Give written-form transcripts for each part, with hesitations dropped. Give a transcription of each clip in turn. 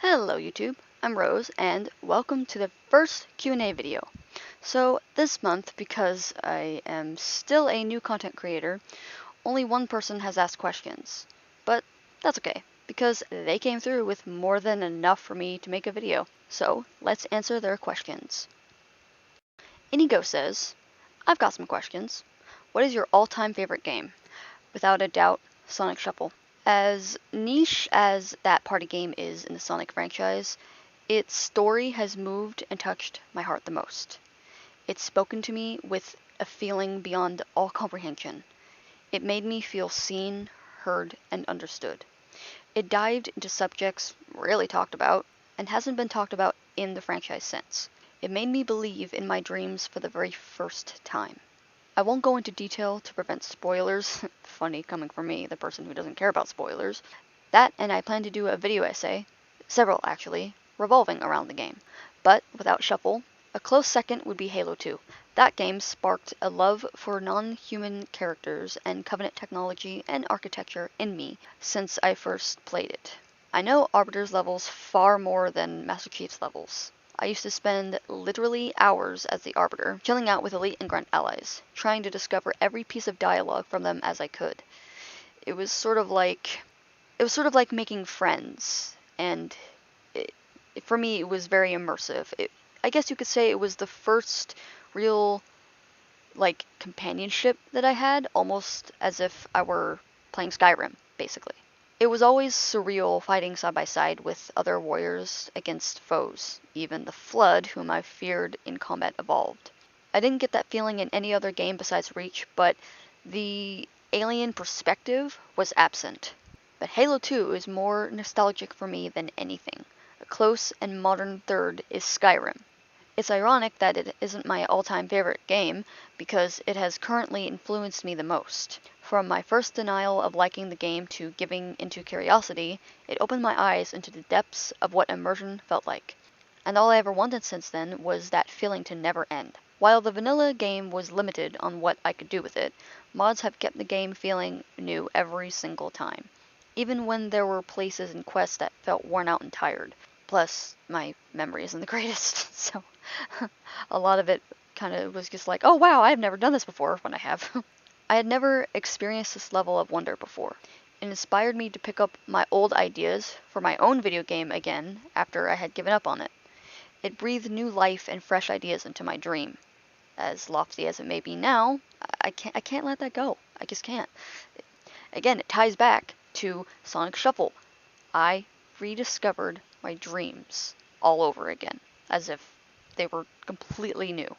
Hello YouTube, I'm Rose, and welcome to the first Q&A video. So this month, because I am still a new content creator, only one person has asked questions. But that's okay, because they came through with more than enough for me to make a video. So let's answer their questions. Inigo says, I've got some questions. What is your all-time favorite game? Without a doubt, Sonic Shuffle. As niche as that party game is in the Sonic franchise, its story has moved and touched my heart the most. It's spoken to me with a feeling beyond all comprehension. It made me feel seen, heard, and understood. It dived into subjects rarely talked about, and hasn't been talked about in the franchise since. It made me believe in my dreams for the very first time. I won't go into detail to prevent spoilers, funny coming from me, the person who doesn't care about spoilers. That, and I plan to do a video essay, several actually, revolving around the game. But without Shuffle, a close second would be Halo 2. That game sparked a love for non-human characters and Covenant technology and architecture in me since I first played it. I know Arbiter's levels far more than Master Chief's levels. I used to spend literally hours as the Arbiter, chilling out with Elite and Grunt allies, trying to discover every piece of dialogue from them as I could. It was sort of like making friends, and for me it was very immersive. I guess you could say it was the first real companionship that I had, almost as if I were playing Skyrim, basically. It was always surreal fighting side by side with other warriors against foes. Even the Flood, whom I feared in combat, evolved. I didn't get that feeling in any other game besides Reach, but the alien perspective was absent. But Halo 2 is more nostalgic for me than anything. A close and modern third is Skyrim. It's ironic that it isn't my all-time favorite game, because it has currently influenced me the most. From my first denial of liking the game to giving into curiosity, it opened my eyes into the depths of what immersion felt like. And all I ever wanted since then was that feeling to never end. While the vanilla game was limited on what I could do with it, mods have kept the game feeling new every single time. Even when there were places and quests that felt worn out and tired. Plus, my memory isn't the greatest, so a lot of it kind of was just like, oh wow, I've never done this before, when I have. I had never experienced this level of wonder before. It inspired me to pick up my old ideas for my own video game again after I had given up on it. It breathed new life and fresh ideas into my dream. As lofty as it may be now, I can't let that go. I just can't. Again, it ties back to Sonic Shuffle. I rediscovered my dreams all over again, as if they were completely new.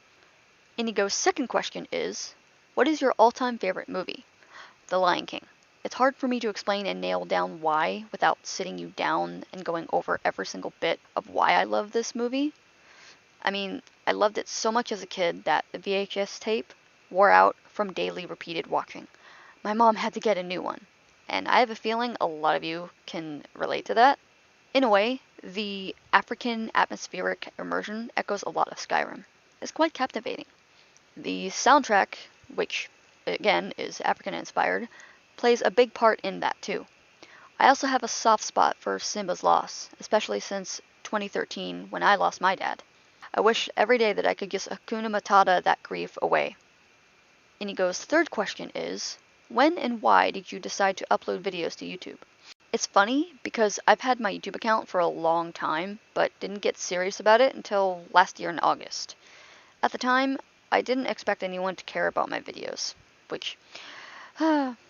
Inigo's second question is, what is your all-time favorite movie? The Lion King. It's hard for me to explain and nail down why without sitting you down and going over every single bit of why I love this movie. I mean, I loved it so much as a kid that the VHS tape wore out from daily repeated watching. My mom had to get a new one, and I have a feeling a lot of you can relate to that. In a way, the African atmospheric immersion echoes a lot of Skyrim. It's quite captivating. The soundtrack, which again is African inspired, plays a big part in that too. I also have a soft spot for Simba's loss, especially since 2013 when I lost my dad. I wish every day that I could just Hakuna Matata that grief away. Inigo's third question is, when and why did you decide to upload videos to YouTube? It's funny because I've had my YouTube account for a long time, but didn't get serious about it until last year in August. At the time, I didn't expect anyone to care about my videos, which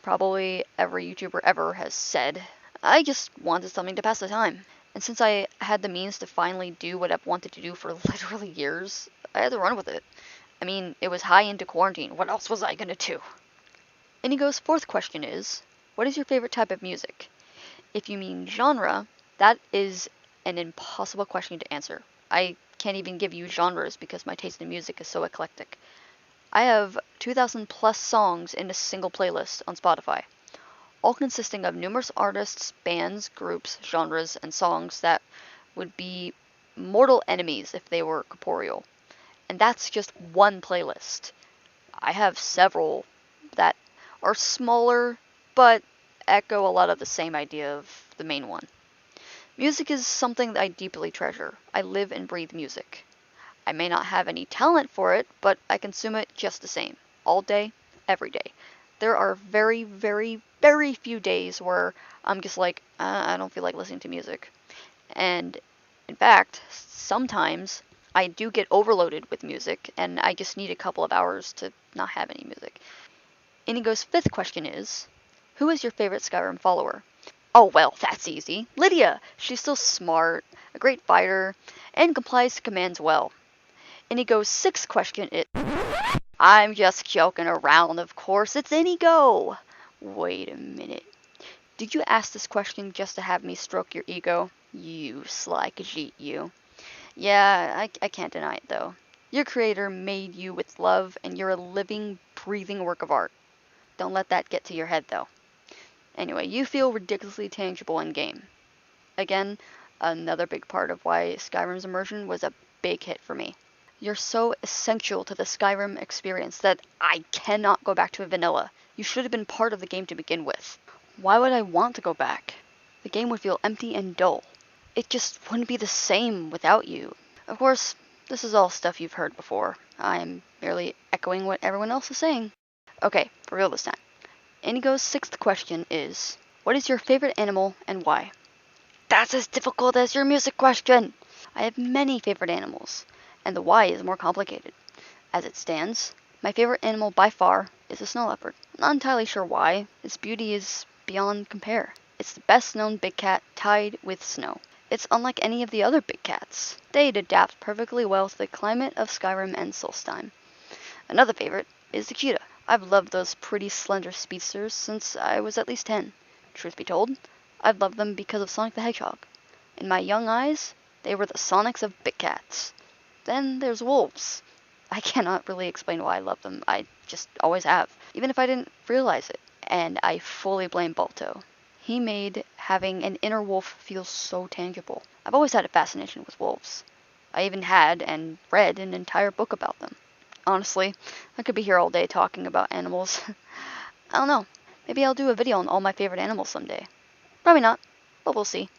probably every YouTuber ever has said. I just wanted something to pass the time. And since I had the means to finally do what I've wanted to do for literally years, I had to run with it. I mean, it was high into quarantine. What else was I gonna do? Inigo's fourth question is, what is your favorite type of music? If you mean genre, that is an impossible question to answer. I can't even give you genres because my taste in music is so eclectic. I have 2,000 plus songs in a single playlist on Spotify, all consisting of numerous artists, bands, groups, genres, and songs that would be mortal enemies if they were corporeal. And that's just one playlist. I have several that are smaller, but echo a lot of the same idea of the main one. Music is something that I deeply treasure. I live and breathe music. I may not have any talent for it, but I consume it just the same, all day, every day. There are very, very, very few days where I'm just like, I don't feel like listening to music. And in fact, sometimes I do get overloaded with music, and I just need a couple of hours to not have any music. Inigo's fifth question is, who is your favorite Skyrim follower? Oh, well, that's easy. Lydia! She's so smart, a great fighter, and complies to commands well. Inigo's sixth question is, I'm just joking around, of course, it's Inigo! Wait a minute. Did you ask this question just to have me stroke your ego? You sly Khajiit, you. Yeah, I can't deny it, though. Your creator made you with love, and you're a living, breathing work of art. Don't let that get to your head, though. Anyway, you feel ridiculously tangible in-game. Again, another big part of why Skyrim's immersion was a big hit for me. You're so essential to the Skyrim experience that I cannot go back to a vanilla. You should have been part of the game to begin with. Why would I want to go back? The game would feel empty and dull. It just wouldn't be the same without you. Of course, this is all stuff you've heard before. I'm merely echoing what everyone else is saying. Okay, for real this time. Inigo's sixth question is, what is your favorite animal and why? That's as difficult as your music question! I have many favorite animals, and the why is more complicated. As it stands, my favorite animal by far is a snow leopard. I'm not entirely sure why. Its beauty is beyond compare. It's the best known big cat tied with snow. It's unlike any of the other big cats. They'd adapt perfectly well to the climate of Skyrim and Solstheim. Another favorite is the cheetah. I've loved those pretty slender speedsters since I was at least 10. Truth be told, I've loved them because of Sonic the Hedgehog. In my young eyes, they were the Sonics of big cats. Then there's wolves. I cannot really explain why I love them. I just always have, even if I didn't realize it. And I fully blame Balto. He made having an inner wolf feel so tangible. I've always had a fascination with wolves. I even had and read an entire book about them. Honestly, I could be here all day talking about animals. I don't know. Maybe I'll do a video on all my favorite animals someday. Probably not, but we'll see.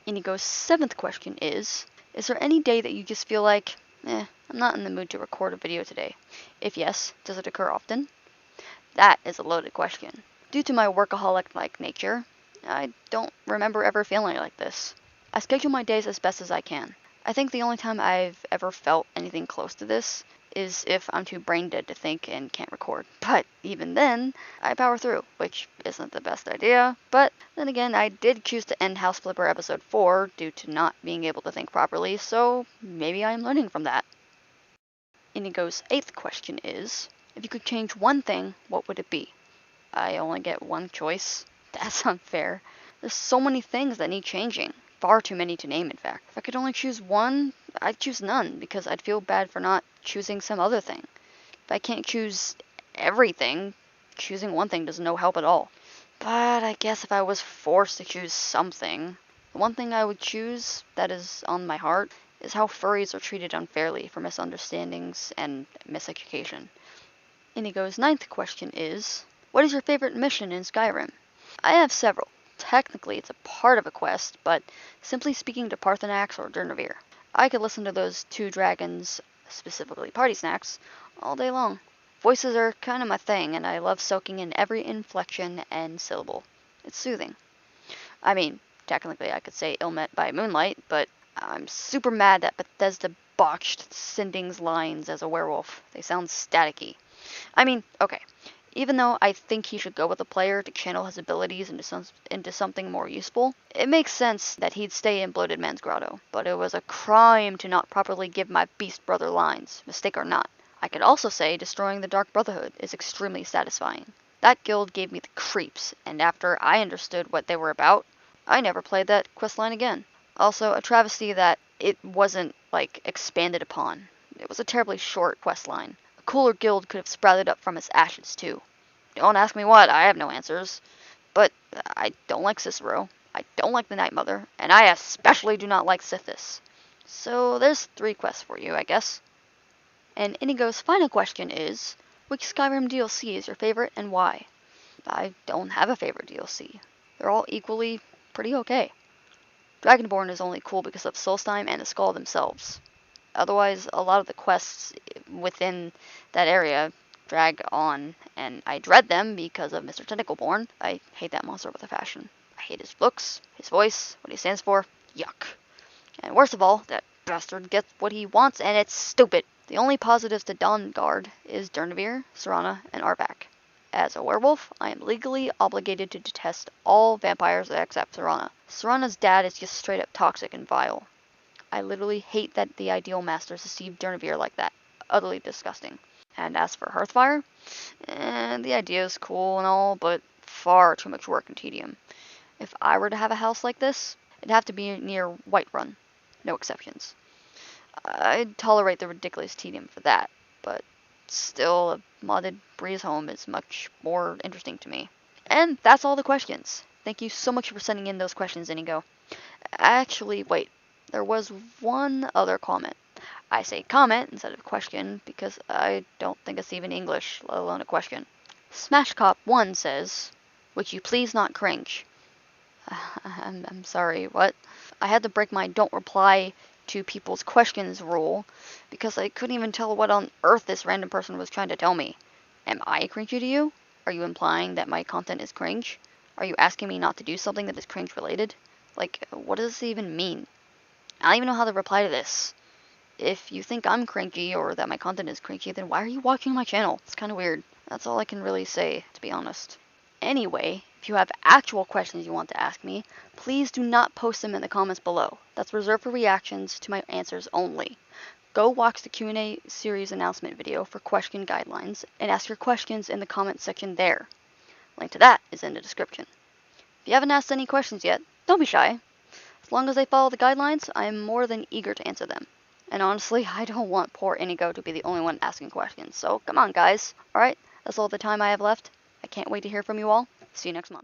Inigo's seventh question is there any day that you just feel like, I'm not in the mood to record a video today? If yes, does it occur often? That is a loaded question. Due to my workaholic-like nature, I don't remember ever feeling like this. I schedule my days as best as I can. I think the only time I've ever felt anything close to this is if I'm too brain dead to think and can't record. But even then, I power through, which isn't the best idea. But then again, I did choose to end House Flipper episode 4 due to not being able to think properly, so maybe I'm learning from that. Inigo's eighth question is, if you could change one thing, what would it be? I only get one choice. That's unfair. There's so many things that need changing. Far too many to name, in fact. If I could only choose one, I'd choose none, because I'd feel bad for not choosing some other thing. If I can't choose everything, choosing one thing does no help at all. But I guess if I was forced to choose something, the one thing I would choose that is on my heart is how furries are treated unfairly for misunderstandings and miseducation. Inigo's ninth question is, what is your favorite mission in Skyrim? I have several. Technically, it's a part of a quest, but simply speaking to Parthenax or Durnavir. I could listen to those two dragons, specifically party snacks, all day long. Voices are kind of my thing, and I love soaking in every inflection and syllable. It's soothing. I mean, technically I could say Ilmet by Moonlight, but I'm super mad that Bethesda botched Sinding's lines as a werewolf. They sound staticky. I mean, okay. Even though I think he should go with a player to channel his abilities into something more useful, it makes sense that he'd stay in Bloated Man's Grotto. But it was a crime to not properly give my Beast Brother lines, mistake or not. I could also say destroying the Dark Brotherhood is extremely satisfying. That guild gave me the creeps, and after I understood what they were about, I never played that questline again. Also, a travesty that it wasn't, expanded upon. It was a terribly short questline. A cooler guild could have sprouted up from its ashes, too. Don't ask me what, I have no answers. But I don't like Cicero, I don't like the Night Mother, and I especially do not like Sithis. So there's 3 quests for you, I guess. And Inigo's final question is, which Skyrim DLC is your favorite and why? I don't have a favorite DLC. They're all equally pretty okay. Dragonborn is only cool because of Solstheim and the Skull themselves. Otherwise, a lot of the quests within that area drag on, and I dread them because of Mr. Tentacleborn. I hate that monster with a passion. I hate his looks, his voice, what he stands for. Yuck. And worst of all, that bastard gets what he wants, and it's stupid. The only positives to Dawnguard is Durnevir, Serana, and Arvak. As a werewolf, I am legally obligated to detest all vampires except Serana. Serana's dad is just straight up toxic and vile. I literally hate that the Ideal Masters deceived Durnevir like that. Utterly disgusting. And as for Hearthfire, the idea is cool and all, but far too much work and tedium. If I were to have a house like this, it'd have to be near Whiterun. No exceptions. I'd tolerate the ridiculous tedium for that, but still, a modded breeze home is much more interesting to me. And that's all the questions. Thank you so much for sending in those questions, Inigo. Actually, wait. There was one other comment. I say comment instead of question because I don't think it's even English, let alone a question. SmashCop1 says, would you please not cringe? I'm sorry, what? I had to break my don't reply to people's questions rule because I couldn't even tell what on earth this random person was trying to tell me. Am I cringy to you? Are you implying that my content is cringe? Are you asking me not to do something that is cringe related? Like, what does this even mean? I don't even know how to reply to this. If you think I'm cringy or that my content is cringy, then why are you watching my channel? It's kind of weird. That's all I can really say, to be honest. Anyway, if you have actual questions you want to ask me, please do not post them in the comments below. That's reserved for reactions to my answers only. Go watch the Q&A series announcement video for question guidelines and ask your questions in the comments section there. Link to that is in the description. If you haven't asked any questions yet, don't be shy. As long as they follow the guidelines, I am more than eager to answer them. And honestly, I don't want poor Inigo to be the only one asking questions, so come on guys. Alright, that's all the time I have left. I can't wait to hear from you all. See you next month.